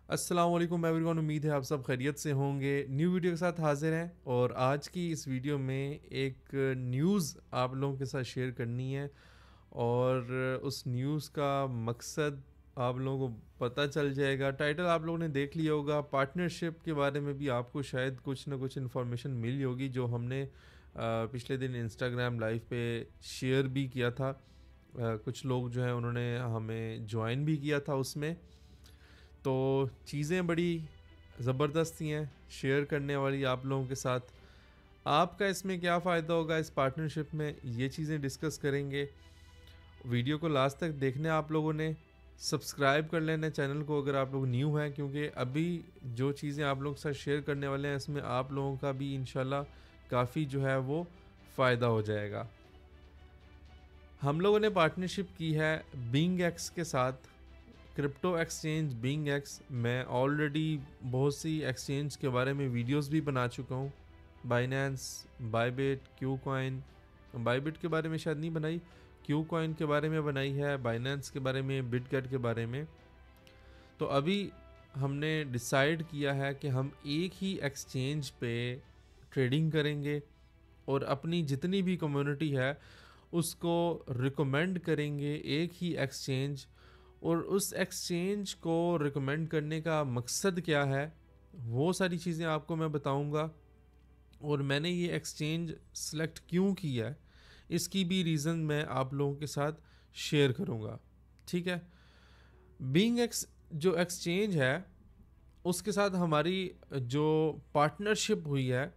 अस्सलाम वालेकुम एवरीवन। उम्मीद है आप सब खैरियत से होंगे। न्यू वीडियो के साथ हाजिर हैं और आज की इस वीडियो में एक न्यूज़ आप लोगों के साथ शेयर करनी है और उस न्यूज़ का मकसद आप लोगों को पता चल जाएगा। टाइटल आप लोगों ने देख लिया होगा। पार्टनरशिप के बारे में भी आपको शायद कुछ ना कुछ इन्फॉर्मेशन मिली होगी जो हमने पिछले दिन इंस्टाग्राम लाइव पे शेयर भी किया था। कुछ लोग जो है उन्होंने हमें ज्वाइन भी किया था उसमें। तो चीज़ें बड़ी ज़बरदस्त ही हैं शेयर करने वाली आप लोगों के साथ। आपका इसमें क्या फ़ायदा होगा इस पार्टनरशिप में, ये चीज़ें डिस्कस करेंगे। वीडियो को लास्ट तक देखने आप लोगों ने सब्सक्राइब कर लेना चैनल को अगर आप लोग न्यू हैं, क्योंकि अभी जो चीज़ें आप लोगों के साथ शेयर करने वाले हैं इसमें आप लोगों का भी इंशाल्लाह काफ़ी जो है वो फ़ायदा हो जाएगा। हम लोगों ने पार्टनरशिप की है बिंग एक्स के साथ। क्रिप्टो एक्सचेंज बिंग एक्स, मैं ऑलरेडी बहुत सी एक्सचेंज के बारे में वीडियोस भी बना चुका हूँ। Binance, Bybit, Q coin. Bybit के बारे में शायद नहीं बनाई, क्यू कॉइन के बारे में बनाई है, बाइनेंस के बारे में, बिटगेट के बारे में। तो अभी हमने डिसाइड किया है कि हम एक ही एक्सचेंज पे ट्रेडिंग करेंगे और अपनी जितनी भी कम्युनिटी है उसको रिकमेंड करेंगे एक ही एक्सचेंज। और उस एक्सचेंज को रिकमेंड करने का मकसद क्या है वो सारी चीज़ें आपको मैं बताऊंगा। और मैंने ये एक्सचेंज सेलेक्ट क्यों किया है इसकी भी रीज़न मैं आप लोगों के साथ शेयर करूंगा। ठीक है। बीइंग एक्स जो एक्सचेंज है उसके साथ हमारी जो पार्टनरशिप हुई है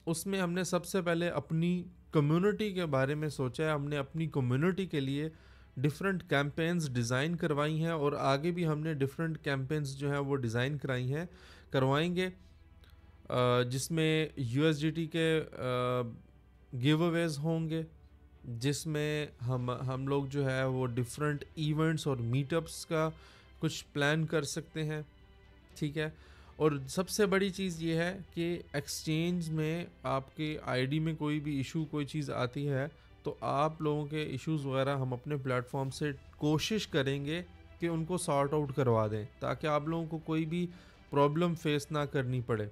उसमें हमने सबसे पहले अपनी कम्युनिटी के बारे में सोचा है। हमने अपनी कम्युनिटी के लिए डिफरेंट कैंपेन्स डिज़ाइन करवाई हैं और आगे भी हमने डिफरेंट कैंपेन्स जो हैं वो डिज़ाइन कराई हैं, करवाएंगे, जिसमें यूएसडीटी के गिव अवेज होंगे, जिसमें हम लोग जो है वो डिफरेंट इवेंट्स और मीटअप्स का कुछ प्लान कर सकते हैं। ठीक है। और सबसे बड़ी चीज़ ये है कि एक्सचेंज में आपके आईडी में कोई भी इशू कोई चीज़ आती है तो आप लोगों के इश्यूज़ वगैरह हम अपने प्लेटफॉर्म से कोशिश करेंगे कि उनको सॉर्ट आउट करवा दें ताकि आप लोगों को कोई भी प्रॉब्लम फेस ना करनी पड़े।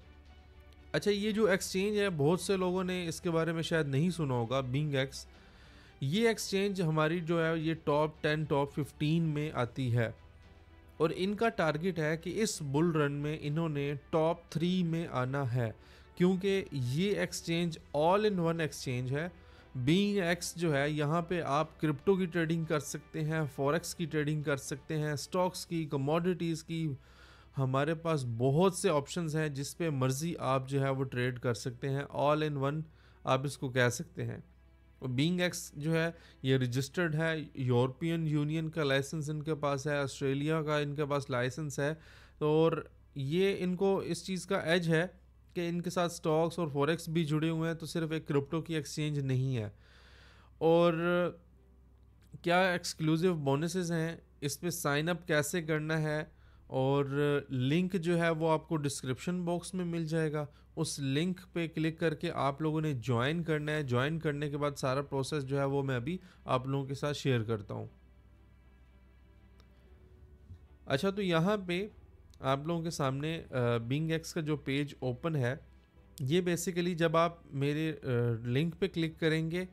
अच्छा, ये जो एक्सचेंज है बहुत से लोगों ने इसके बारे में शायद नहीं सुना होगा, बिंग एक्स। ये एक्सचेंज हमारी जो है ये टॉप 10 टॉप 15 में आती है और इनका टारगेट है कि इस बुल रन में इन्होंने टॉप 3 में आना है, क्योंकि ये exchange all in one exchange है। बीइंग एक्स जो है यहाँ पे आप क्रिप्टो की ट्रेडिंग कर सकते हैं, फॉरेक्स की ट्रेडिंग कर सकते हैं, स्टॉक्स की, कमोडिटीज़ की। हमारे पास बहुत से ऑप्शंस हैं जिस पे मर्ज़ी आप जो है वो ट्रेड कर सकते हैं। ऑल इन वन आप इसको कह सकते हैं। बीइंग एक्स जो है ये रजिस्टर्ड है, यूरोपियन यूनियन का लाइसेंस इनके पास है, ऑस्ट्रेलिया का इनके पास लाइसेंस है। तो और ये इनको इस चीज़ का एज है कि इनके साथ स्टॉक्स और फॉरेक्स भी जुड़े हुए हैं, तो सिर्फ एक क्रिप्टो की एक्सचेंज नहीं है। और क्या एक्सक्लूसिव बोनसेस हैं, इस पे साइन अप कैसे करना है, और लिंक जो है वो आपको डिस्क्रिप्शन बॉक्स में मिल जाएगा। उस लिंक पे क्लिक करके आप लोगों ने ज्वाइन करना है। ज्वाइन करने के बाद सारा प्रोसेस जो है वो मैं अभी आप लोगों के साथ शेयर करता हूँ। अच्छा, तो यहाँ पे आप लोगों के सामने बिंग एक्स का जो पेज ओपन है, ये बेसिकली जब आप मेरे लिंक पे क्लिक करेंगे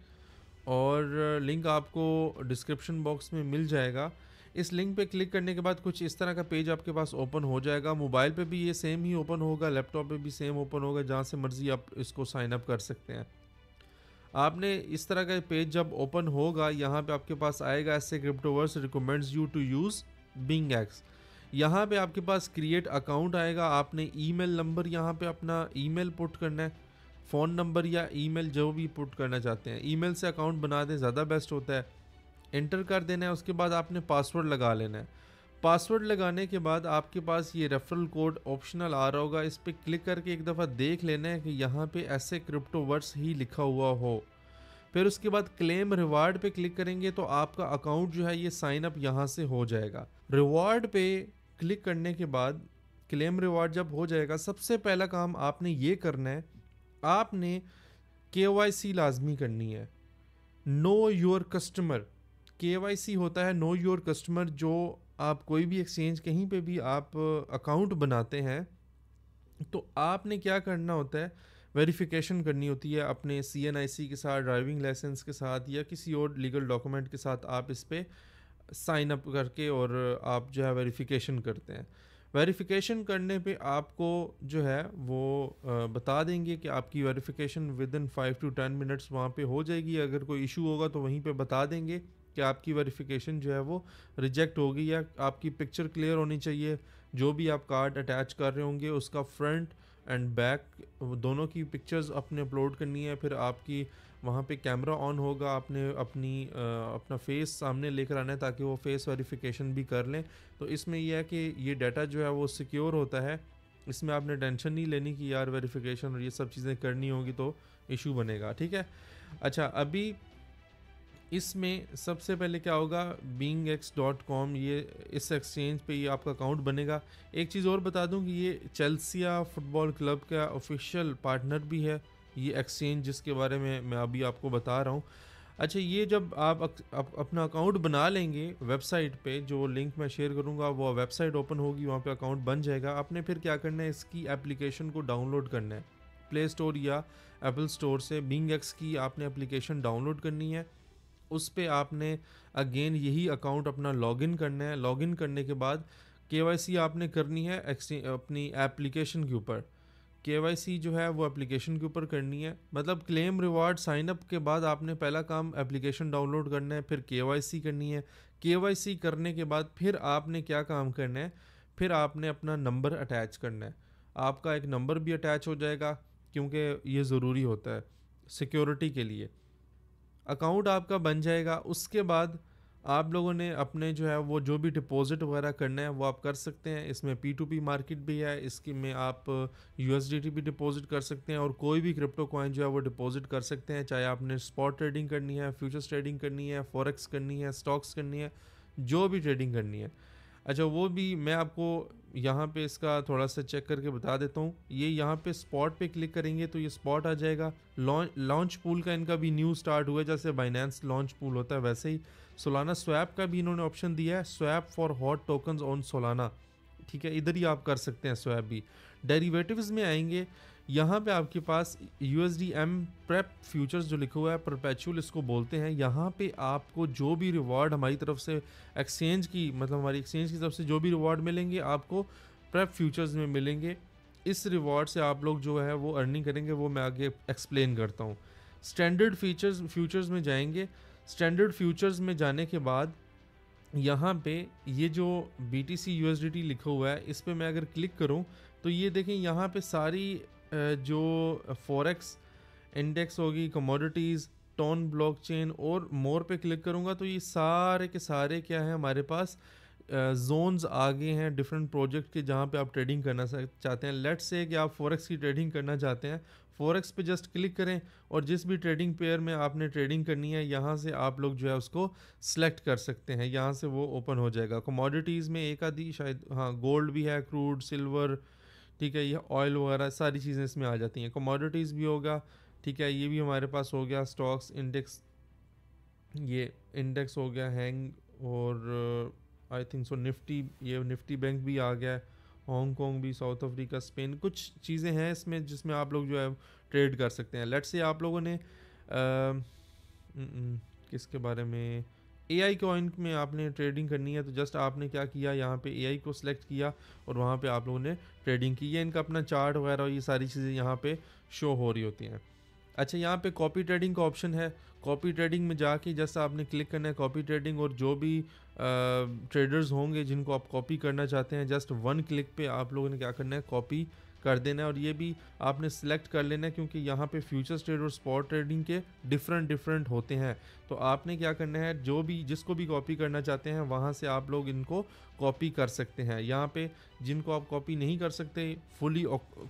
और लिंक आपको डिस्क्रिप्शन बॉक्स में मिल जाएगा। इस लिंक पे क्लिक करने के बाद कुछ इस तरह का पेज आपके पास ओपन हो जाएगा। मोबाइल पे भी ये सेम ही ओपन होगा, लैपटॉप पे भी सेम ओपन होगा, जहाँ से मर्जी आप इसको साइन अप कर सकते हैं। आपने इस तरह का पेज जब ओपन होगा यहाँ पे आपके पास आएगा ऐसे cryptoverse recommends you to use Bing X. यहाँ पे आपके पास क्रिएट अकाउंट आएगा। आपने ईमेल नंबर यहाँ पे अपना ईमेल पुट करना है, फ़ोन नंबर या ईमेल जो भी पुट करना चाहते हैं। ईमेल से अकाउंट बना दें, ज़्यादा बेस्ट होता है। एंटर कर देना है, उसके बाद आपने पासवर्ड लगा लेना है। पासवर्ड लगाने के बाद आपके पास ये रेफरल कोड ऑप्शनल आ रहा होगा, इस पर क्लिक करके एक दफ़ा देख लेना है कि यहाँ पे ऐसे क्रिप्टो वर्ड्स ही लिखा हुआ हो। फिर उसके बाद क्लेम रिवार्ड पे क्लिक करेंगे तो आपका अकाउंट जो है ये साइन अप यहाँ से हो जाएगा। रिवार्ड पे क्लिक करने के बाद क्लेम रिवार्ड जब हो जाएगा, सबसे पहला काम आपने ये करना है, आपने KYC लाजमी करनी है, नो योर कस्टमर। केवाईसी होता है नो योर कस्टमर। जो आप कोई भी एक्सचेंज कहीं पे भी आप अकाउंट बनाते हैं तो आपने क्या करना होता है, वेरिफिकेशन करनी होती है अपने सीएनआईसी के साथ, ड्राइविंग लाइसेंस के साथ या किसी और लीगल डॉक्यूमेंट के साथ। आप इस पे साइन अप करके और आप जो है वेरिफिकेशन करते हैं। वेरिफिकेशन करने पे आपको जो है वो बता देंगे कि आपकी verification with in 5 to 10 minutes वहाँ पे हो जाएगी। अगर कोई इशू होगा तो वहीं पे बता देंगे कि आपकी वेरिफिकेशन जो है वो रिजेक्ट हो गई है। आपकी पिक्चर क्लियर होनी चाहिए, जो भी आप कार्ड अटैच कर रहे होंगे उसका फ्रंट एंड बैक दोनों की पिक्चर्स अपने अपलोड करनी है। फिर आपकी वहाँ पे कैमरा ऑन होगा, आपने अपना फेस सामने लेकर आना है ताकि वो फेस वेरिफिकेशन भी कर लें। तो इसमें यह है कि ये डाटा जो है वो सिक्योर होता है, इसमें आपने टेंशन नहीं लेनी कि यार वेरिफिकेशन और ये सब चीज़ें करनी होगी तो इशू बनेगा, ठीक है। अच्छा, अभी इसमें सबसे पहले क्या होगा, beingx.com, ये इस एक्सचेंज पे ये आपका अकाउंट बनेगा। एक चीज़ और बता दूं कि ये चेल्सिया फुटबॉल क्लब का ऑफिशियल पार्टनर भी है ये एक्सचेंज, जिसके बारे में मैं अभी आपको बता रहा हूँ। अच्छा, ये जब आप अपना अकाउंट बना लेंगे वेबसाइट पे, जो लिंक मैं शेयर करूँगा वो वेबसाइट ओपन होगी, वहाँ पे अकाउंट बन जाएगा। आपने फिर क्या करना है, इसकी एप्लीकेशन को डाउनलोड करना है प्ले स्टोर या एप्पल स्टोर से। beingx की आपने एप्लीकेशन डाउनलोड करनी है, उस पे आपने अगेन यही अकाउंट अपना लॉगिन करना है। लॉगिन करने के बाद केवाईसी आपने करनी है अपनी एप्लीकेशन के ऊपर। केवाईसी जो है वो एप्लीकेशन के ऊपर करनी है, मतलब क्लेम रिवार्ड साइन अप के बाद आपने पहला काम एप्लीकेशन डाउनलोड करना है, फिर केवाईसी करनी है। केवाईसी करने के बाद फिर आपने क्या काम करना है, फिर आपने अपना नंबर अटैच करना है। आपका एक नंबर भी अटैच हो जाएगा क्योंकि ये ज़रूरी होता है सिक्योरिटी के लिए। अकाउंट आपका बन जाएगा, उसके बाद आप लोगों ने अपने जो है वो जो भी डिपॉजिट वगैरह करना है वो आप कर सकते हैं। इसमें P2P मार्केट भी है, इसकी में आप USDT भी डिपॉजिट कर सकते हैं और कोई भी क्रिप्टो कॉइन जो है वो डिपॉजिट कर सकते हैं, चाहे आपने स्पॉट ट्रेडिंग करनी है, फ्यूचर्स ट्रेडिंग करनी है, फॉरेक्स करनी है, स्टॉक्स करनी है, जो भी ट्रेडिंग करनी है। अच्छा, वो भी मैं आपको यहाँ पे इसका थोड़ा सा चेक करके बता देता हूँ। ये यहाँ पे स्पॉट पे क्लिक करेंगे तो ये स्पॉट आ जाएगा। लॉन्च पूल का इनका भी न्यू स्टार्ट हुआ है, जैसे बाइनेंस लॉन्च पूल होता है वैसे ही सोलाना स्वैप का भी इन्होंने ऑप्शन दिया है, swap for hot tokens on Solana, ठीक है, इधर ही आप कर सकते हैं स्वैप भी। डेरिवेटिव्स में आएंगे, यहाँ पे आपके पास USDM प्रेप फ्यूचर्स जो लिखा हुआ है, परपेचुअल इसको बोलते हैं। यहाँ पे आपको जो भी रिवॉर्ड हमारी तरफ से एक्सचेंज की, मतलब हमारी एक्सचेंज की तरफ से जो भी रिवॉर्ड मिलेंगे आपको प्रेप फ्यूचर्स में मिलेंगे। इस रिवॉर्ड से आप लोग जो है वो अर्निंग करेंगे, वो मैं आगे एक्सप्लेन करता हूँ। स्टैंडर्ड फ्यूचर्स में जाएंगे। स्टैंडर्ड फ्यूचर्स में जाने के बाद यहाँ पे ये जो BTC USDT लिखा हुआ है, इस पर मैं अगर क्लिक करूँ तो ये देखें यहाँ पे सारी जो फॉरेक्स इंडेक्स होगी, कमोडिटीज़, टोन ब्लॉकचेन और मोर पे क्लिक करूँगा तो ये सारे के सारे क्या है, हमारे पास जोन्स आगे हैं डिफरेंट प्रोजेक्ट के, जहाँ पे आप ट्रेडिंग करना चाहते हैं। लेट्स से कि आप फॉरेक्स की ट्रेडिंग करना चाहते हैं, फॉरेक्स पे जस्ट क्लिक करें और जिस भी ट्रेडिंग पेयर में आपने ट्रेडिंग करनी है यहाँ से आप लोग जो है उसको सिलेक्ट कर सकते हैं, यहाँ से वो ओपन हो जाएगा। कमोडिटीज़ में एक आधी शायद, हाँ, गोल्ड भी है, क्रूड, सिल्वर, ठीक है, ये ऑयल वगैरह सारी चीज़ें इसमें आ जाती हैं। कमोडिटीज़ भी होगा, ठीक है, ये भी हमारे पास हो गया। स्टॉक्स इंडेक्स, ये इंडेक्स हो गया हैंग, और आई थिंक सो निफ्टी, ये निफ्टी बैंक भी आ गया है, हांगकॉन्ग भी, साउथ अफ्रीका, स्पेन, कुछ चीज़ें हैं इसमें जिसमें आप लोग जो है ट्रेड कर सकते हैं। लेट्स से आप लोगों ने किसके बारे में, AI कॉइन में आपने ट्रेडिंग करनी है तो जस्ट आपने क्या किया, यहाँ पे AI को सिलेक्ट किया और वहाँ पे आप लोगों ने ट्रेडिंग की है। इनका अपना चार्ट वगैरह ये सारी चीज़ें यहाँ पे शो हो रही होती हैं। अच्छा, यहाँ पे कॉपी ट्रेडिंग का ऑप्शन है। कॉपी ट्रेडिंग में जाके जैसा आपने क्लिक करना है कॉपी ट्रेडिंग, और जो भी ट्रेडर्स होंगे जिनको आप कॉपी करना चाहते हैं, जस्ट वन क्लिक पे आप लोगों ने क्या करना है, कॉपी कर देना है। और ये भी आपने सिलेक्ट कर लेना है क्योंकि यहाँ पे फ्यूचर्स ट्रेड और स्पॉट ट्रेडिंग के डिफरेंट होते हैं। तो आपने क्या करना है, जो भी जिसको भी कॉपी करना चाहते हैं वहाँ से आप लोग इनको कॉपी कर सकते हैं। यहाँ पे जिनको आप कॉपी नहीं कर सकते, फुली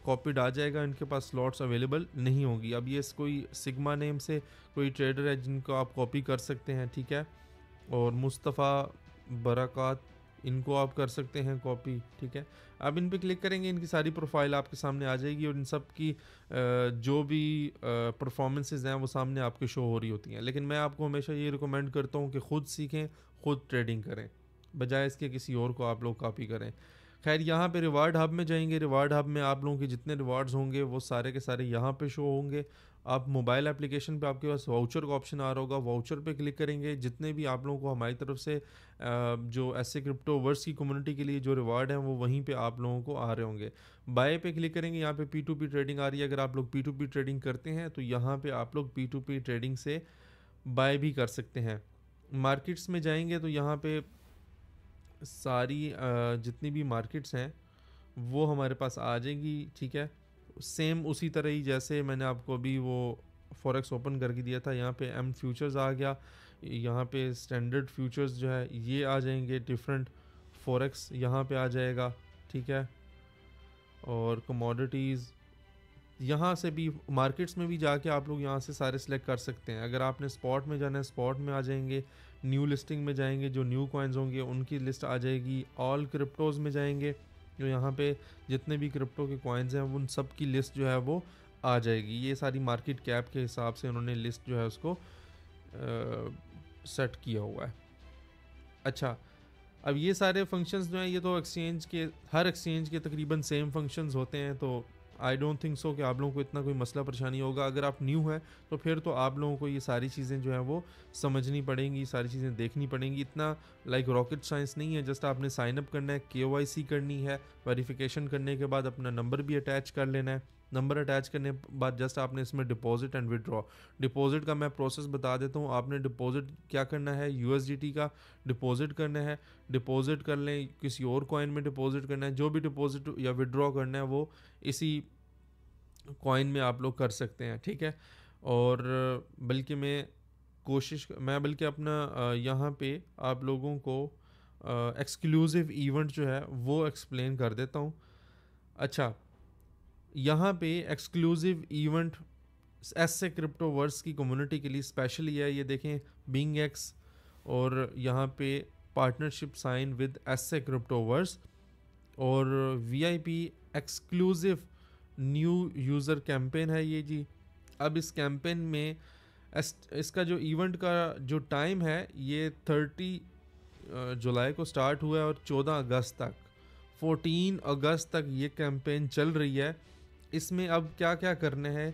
कॉपीड आ जाएगा, इनके पास स्लॉट्स अवेलेबल नहीं होगी। अब ये कोई सिग्मा नेम से कोई ट्रेडर है जिनको आप कॉपी कर सकते हैं, ठीक है। और मुस्तफ़ा बरक़ात इनको आप कर सकते हैं कॉपी, ठीक है। आप इन पे क्लिक करेंगे, इनकी सारी प्रोफाइल आपके सामने आ जाएगी और इन सब की जो भी परफॉर्मेंसेज हैं वो सामने आपके शो हो रही होती हैं। लेकिन मैं आपको हमेशा ये रिकमेंड करता हूँ कि ख़ुद सीखें, ख़ुद ट्रेडिंग करें, बजाय इसके किसी और को आप लोग कॉपी करें। खैर, यहाँ पे रिवार्ड हब में जाएंगे। रिवार्ड हब में आप लोगों के जितने रिवार्ड्स होंगे वो सारे के सारे यहाँ पे शो होंगे। आप मोबाइल एप्लीकेशन पे आपके पास वाउचर का ऑप्शन आ रहा होगा, वाउचर पे क्लिक करेंगे। जितने भी आप लोगों को हमारी तरफ से जो ऐसे क्रिप्टो वर्स की कम्युनिटी के लिए जो रिवार्ड हैं वो वहीं पे आप लोगों को आ रहे होंगे। बाय पे क्लिक करेंगे, यहाँ पे P2P ट्रेडिंग आ रही है। अगर आप लोग P2P ट्रेडिंग करते हैं तो यहाँ पे आप लोग P2P ट्रेडिंग से बाय भी कर सकते हैं। मार्केट्स में जाएंगे तो यहाँ पे सारी जितनी भी मार्केट्स हैं वो हमारे पास आ जाएंगी, ठीक है। सेम उसी तरह ही जैसे मैंने आपको अभी वो फॉरेक्स ओपन करके दिया था। यहाँ पे एम फ्यूचर्स आ गया, यहाँ पे स्टैंडर्ड फ्यूचर्स जो है ये आ जाएंगे, डिफरेंट फॉरेक्स यहाँ पे आ जाएगा, ठीक है। और कमोडिटीज़ यहाँ से भी, मार्केट्स में भी जाके आप लोग यहाँ से सारे सिलेक्ट कर सकते हैं। अगर आपने स्पॉट में जाना है, स्पॉट में आ जाएंगे। न्यू लिस्टिंग में जाएंगे, जो न्यू कॉइन्स होंगे उनकी लिस्ट आ जाएगी। ऑल क्रिप्टोज़ में जाएंगे, जो यहाँ पे जितने भी क्रिप्टो के कॉइन्स हैं उन सब की लिस्ट जो है वो आ जाएगी। ये सारी मार्केट कैप के हिसाब से उन्होंने लिस्ट जो है उसको सेट किया हुआ है। अच्छा, अब ये सारे फंक्शंस जो हैं ये तो एक्सचेंज के, हर एक्सचेंज के तकरीबन सेम फंक्शंस होते हैं, तो आई डोंट थिंक सो कि आप लोगों को इतना कोई मसला परेशानी होगा। अगर आप न्यू हैं तो फिर तो आप लोगों को ये सारी चीज़ें जो हैं वो समझनी पड़ेंगी, सारी चीज़ें देखनी पड़ेंगी। इतना लाइक रॉकेट साइंस नहीं है। जस्ट आपने साइन अप करना है, KYC करनी है, वेरिफिकेशन करने के बाद अपना नंबर भी अटैच कर लेना है। नंबर अटैच करने के बाद जस्ट आपने इसमें डिपॉजिट एंड विड्रॉ, डिपॉजिट का मैं प्रोसेस बता देता हूँ। आपने डिपॉजिट क्या करना है, USDT का डिपॉजिट करना है। डिपॉजिट कर लें, किसी और कॉइन में डिपॉजिट करना है, जो भी डिपॉजिट या विड्रॉ करना है वो इसी कॉइन में आप लोग कर सकते हैं, ठीक है। और बल्कि मैं बल्कि अपना यहाँ पे आप लोगों को एक्सक्लूसिव इवेंट जो है वो एक्सप्लेन कर देता हूँ। अच्छा, यहाँ पे एक्सक्लूसिव इवेंट ऐसे क्रिप्टो वर्स की कम्युनिटी के लिए स्पेशली है। ये देखें, बिंग एक्स, और यहाँ पे पार्टनरशिप साइन विद ऐसे क्रिप्टो वर्स, और VIP exclusive new user campaign है ये जी। अब इस कैंपेन में इसका जो इवेंट का जो टाइम है ये 30 जुलाई को स्टार्ट हुआ है और 14 अगस्त तक, 14 अगस्त तक ये कैंपेन चल रही है। इसमें अब क्या क्या करने हैं,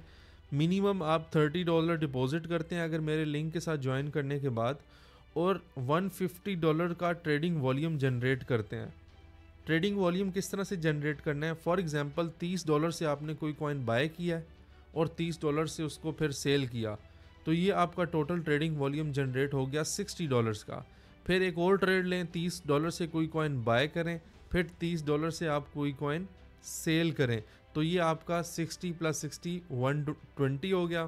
मिनिमम आप $30 डिपॉजिट करते हैं अगर मेरे लिंक के साथ ज्वाइन करने के बाद, और $150 का ट्रेडिंग वॉल्यूम जनरेट करते हैं। ट्रेडिंग वॉल्यूम किस तरह से जनरेट करना है, फॉर एग्जांपल $30 से आपने कोई कॉइन बाय किया है और $30 से उसको फिर सेल किया, तो ये आपका टोटल ट्रेडिंग वॉल्यूम जनरेट हो गया $60 का। फिर एक और ट्रेड लें, $30 से कोई कॉइन बाय करें, फिर $30 से आप कोई कॉइन सेल करें, तो ये आपका 60 + 60 120 हो गया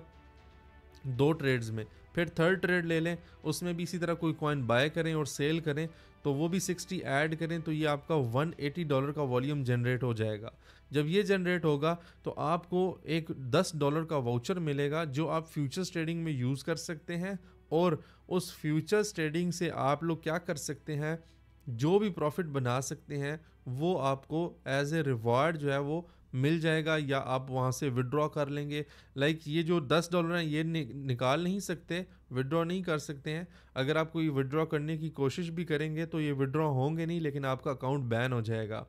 2 ट्रेड्स में। फिर थर्ड ट्रेड ले लें, उसमें भी इसी तरह कोई कॉइन बाय करें और सेल करें, तो वो भी 60 ऐड करें, तो ये आपका $180 का वॉल्यूम जनरेट हो जाएगा। जब ये जनरेट होगा तो आपको एक $10 का वाउचर मिलेगा जो आप फ्यूचर्स ट्रेडिंग में यूज़ कर सकते हैं, और उस फ्यूचर्स ट्रेडिंग से आप लोग क्या कर सकते हैं, जो भी प्रॉफिट बना सकते हैं वो आपको एज ए रिवार्ड जो है वो मिल जाएगा, या आप वहाँ से विड्रॉ कर लेंगे। लाइक ये जो $10 हैं ये निकाल नहीं सकते, विड्रॉ नहीं कर सकते हैं। अगर आप कोई विड्रॉ करने की कोशिश भी करेंगे तो ये विड्रॉ होंगे नहीं, लेकिन आपका अकाउंट बैन हो जाएगा।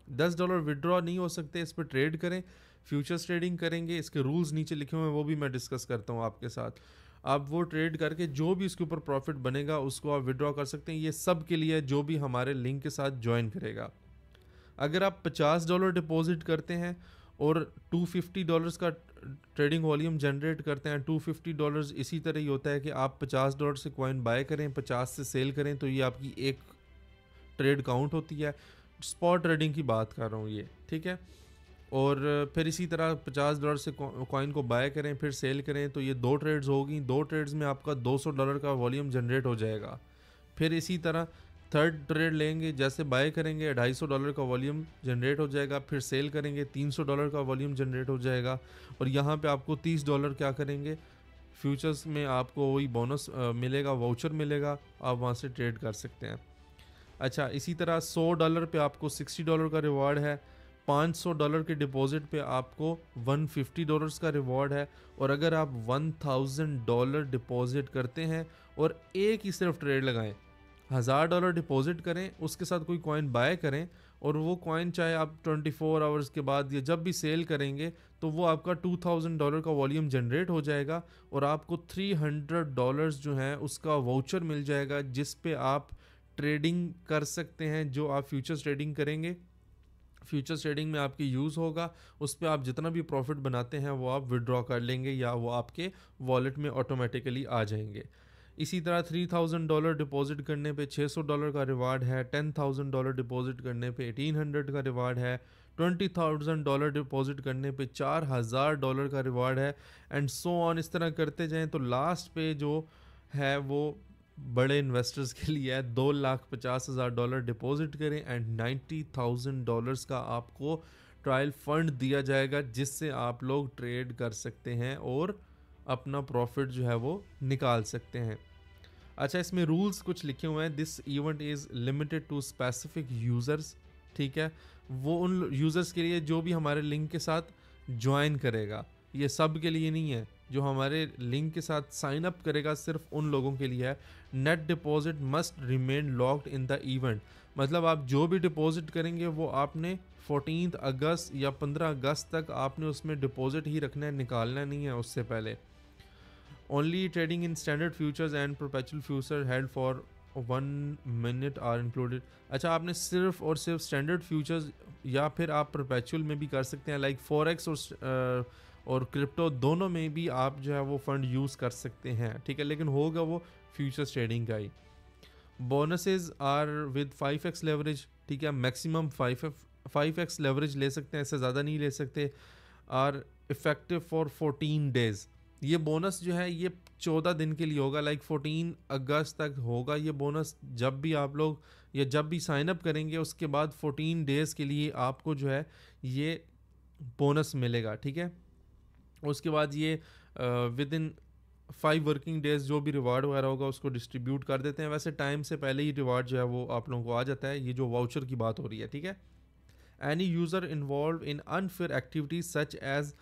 $10 विड्रॉ नहीं हो सकते। इस पर ट्रेड करें, फ्यूचर्स ट्रेडिंग करेंगे, इसके रूल्स नीचे लिखे हुए हैं वो भी मैं डिस्कस करता हूँ आपके साथ। आप वो ट्रेड करके जो भी इसके ऊपर प्रॉफिट बनेगा उसको आप विड्रॉ कर सकते हैं। ये सब के लिए जो भी हमारे लिंक के साथ ज्वाइन करेगा। अगर आप $50 डिपॉजिट करते हैं और $250 का ट्रेडिंग वॉल्यूम जनरेट करते हैं, $250 इसी तरह ही होता है कि आप $50 से कॉइन बाय करें, 50 से सेल करें, तो ये आपकी एक ट्रेड काउंट होती है। स्पॉट ट्रेडिंग की बात कर रहा हूँ ये, ठीक है। और फिर इसी तरह $50 से कॉइन को बाय करें फिर सेल करें, तो ये 2 ट्रेड्स होगी। 2 ट्रेड्स में आपका $200 का वॉल्यूम जनरेट हो जाएगा। फिर इसी तरह थर्ड ट्रेड लेंगे, जैसे बाय करेंगे $250 का वॉल्यूम जनरेट हो जाएगा, फिर सेल करेंगे $300 का वॉल्यूम जनरेट हो जाएगा, और यहाँ पे आपको $30 क्या करेंगे, फ्यूचर्स में आपको वही बोनस मिलेगा, वाउचर मिलेगा, आप वहाँ से ट्रेड कर सकते हैं। अच्छा, इसी तरह $100 पे आपको $60 का रिवॉर्ड है, $500 के डिपॉजिट पे आपको $150 का रिवॉर्ड है, और अगर आप $1000 डिपॉजिट करते हैं और एक ही सिर्फ ट्रेड लगाएं, $1000 डिपॉजिट करें, उसके साथ कोई कॉइन बाय करें, और वो कॉइन चाहे आप 24 आवर्स के बाद या जब भी सेल करेंगे तो वो आपका $2000 का वॉल्यूम जनरेट हो जाएगा, और आपको $300 जो है उसका वाउचर मिल जाएगा, जिस पे आप ट्रेडिंग कर सकते हैं। जो आप फ्यूचर्स ट्रेडिंग करेंगे, फ्यूचर्स ट्रेडिंग में आपकी यूज़ होगा, उस पर आप जितना भी प्रॉफिट बनाते हैं वो आप विड्रॉ कर लेंगे या वो आपके वॉलेट में ऑटोमेटिकली आ जाएंगे। इसी तरह $3000 डिपॉजिट करने पे $600 का रिवार्ड है, $10,000 डिपॉजिट करने पे $1800 का रिवार्ड है, $20,000 डिपॉजिट करने पे $4000 का रिवार्ड है, एंड सो ऑन। इस तरह करते जाएं तो लास्ट पे जो है वो बड़े इन्वेस्टर्स के लिए है, $2,50,000 डिपॉजिट करें एंड $90,000 का आपको ट्रायल फंड दिया जाएगा, जिससे आप लोग ट्रेड कर सकते हैं और अपना प्रॉफिट जो है वो निकाल सकते हैं। अच्छा, इसमें रूल्स कुछ लिखे हुए हैं। This event is limited to specific users, ठीक है, वो उन यूज़र्स के लिए जो भी हमारे लिंक के साथ ज्वाइन करेगा, ये सब के लिए नहीं है। जो हमारे लिंक के साथ साइन अप करेगा सिर्फ उन लोगों के लिए है। Net deposit must remain locked in the event, मतलब आप जो भी डिपॉजिट करेंगे वो आपने 14 अगस्त या 15 अगस्त तक आपने उसमें डिपॉजिट ही रखना है, निकालना नहीं है उससे पहले। Only trading in standard futures and perpetual future held for 1 minute are included. अच्छा, आपने सिर्फ और सिर्फ स्टैंडर्ड फ्यूचर्स या फिर आप परपेचुअल में भी कर सकते हैं, लाइक फॉरेक्स और क्रिप्टो दोनों में भी आप जो है वो फंड यूज़ कर सकते हैं, ठीक है, लेकिन होगा वो फ्यूचर्स ट्रेडिंग का ही। Bonuses are with 5x leverage, ठीक है, मैक्सिमम 5x लेवरेज ले सकते हैं, इससे ज़्यादा नहीं ले सकते। आर इफेक्टिव फॉर 14 डेज, ये बोनस जो है ये 14 दिन के लिए होगा, लाइक 14 अगस्त तक होगा ये बोनस। जब भी आप लोग या जब भी साइन अप करेंगे उसके बाद 14 डेज़ के लिए आपको जो है ये बोनस मिलेगा, ठीक है। उसके बाद ये विद इन 5 वर्किंग डेज जो भी रिवार्ड वगैरह होगा उसको डिस्ट्रीब्यूट कर देते हैं। वैसे टाइम से पहले ही रिवार्ड जो है वो आप लोगों को आ जाता है, ये जो वाउचर की बात हो रही है, ठीक है। Any user involve in unfair activities such as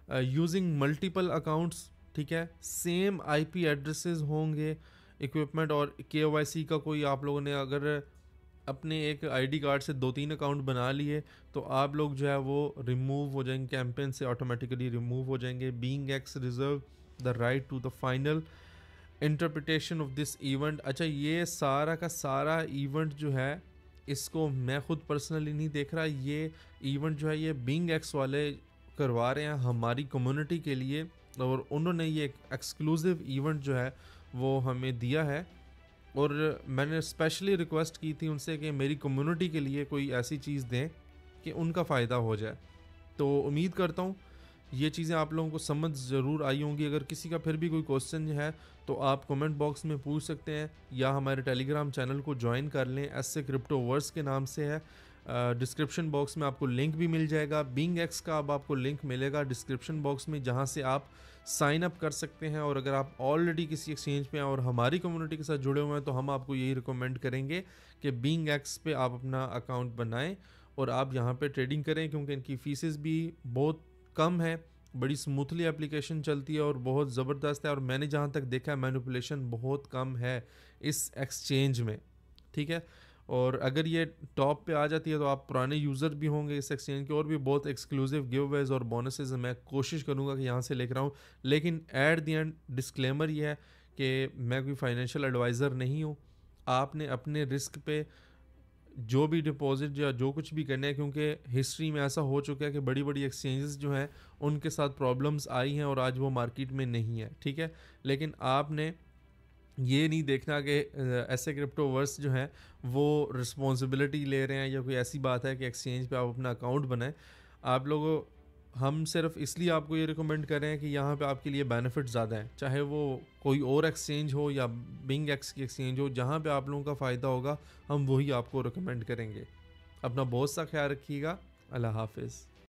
using multiple accounts, ठीक है, सेम IP एड्रेसेस होंगे, इक्विपमेंट और KYC का कोई आप लोगों ने अगर अपने एक ID कार्ड से 2-3 अकाउंट बना लिए तो आप लोग जो है वो रिमूव हो जाएंगे, कैंपेन से ऑटोमेटिकली रिमूव हो जाएंगे। BingX reserve the right to the final interpretation of this event. अच्छा, ये सारा का सारा इवेंट जो है इसको मैं खुद पर्सनली नहीं देख रहा, ये इवेंट जो है ये बीइंग एक्स वाले करवा रहे हैं हमारी कम्युनिटी के लिए, और उन्होंने ये एक एक्सक्लूसिव इवेंट जो है वो हमें दिया है, और मैंने स्पेशली रिक्वेस्ट की थी उनसे कि मेरी कम्युनिटी के लिए कोई ऐसी चीज़ दें कि उनका फ़ायदा हो जाए। तो उम्मीद करता हूँ ये चीज़ें आप लोगों को समझ ज़रूर आई होंगी। अगर किसी का फिर भी कोई क्वेश्चन है तो आप कमेंट बॉक्स में पूछ सकते हैं, या हमारे टेलीग्राम चैनल को ज्वाइन कर लें, ऐसे क्रिप्टोवर्स के नाम से है। डिस्क्रिप्शन बॉक्स में आपको लिंक भी मिल जाएगा, बीइंग एक्स का अब आपको लिंक मिलेगा डिस्क्रिप्शन बॉक्स में, जहाँ से आप साइन अप कर सकते हैं। और अगर आप ऑलरेडी किसी एक्सचेंज पे हैं और हमारी कम्युनिटी के साथ जुड़े हुए हैं तो हम आपको यही रिकमेंड करेंगे कि बीइंग एक्स पे आप अपना अकाउंट बनाएं और आप यहाँ पे ट्रेडिंग करें, क्योंकि इनकी फीसेस भी बहुत कम है, बड़ी स्मूथली एप्लीकेशन चलती है और बहुत ज़बरदस्त है। और मैंने जहाँ तक देखा है मैनिपुलेशन बहुत कम है इस एक्सचेंज में, ठीक है। और अगर ये टॉप पे आ जाती है तो आप पुराने यूज़र भी होंगे इस एक्सचेंज के, और भी बहुत एक्सक्लूसिव गिवअवेज और बोनसेस मैं कोशिश करूँगा कि यहाँ से लेकर आऊँ। लेकिन एट द एंड डिस्क्लेमर ये है कि मैं कोई फाइनेंशियल एडवाइज़र नहीं हूँ। आपने अपने रिस्क पे जो भी डिपॉजिट या जो कुछ भी करना है, क्योंकि हिस्ट्री में ऐसा हो चुका है कि बड़ी बड़ी एक्सचेंजेस जो हैं उनके साथ प्रॉब्लम्स आई हैं और आज वो मार्केट में नहीं है, ठीक है। लेकिन आपने ये नहीं देखना कि ऐसे क्रिप्टोवर्स जो हैं वो रिस्पॉन्सिबिलिटी ले रहे हैं या कोई ऐसी बात है कि एक्सचेंज पे आप अपना अकाउंट बनाएं। आप लोगों हम सिर्फ इसलिए आपको ये रिकमेंड कर रहे हैं कि यहाँ पे आपके लिए बेनिफिट ज़्यादा हैं, चाहे वो कोई और एक्सचेंज हो या बिंग एक्स की एक्सचेंज हो, जहाँ पे आप लोगों का फ़ायदा होगा हम वही आपको रिकमेंड करेंगे। अपना बहुत सा ख्याल रखिएगा। अल्लाह हाफिज़।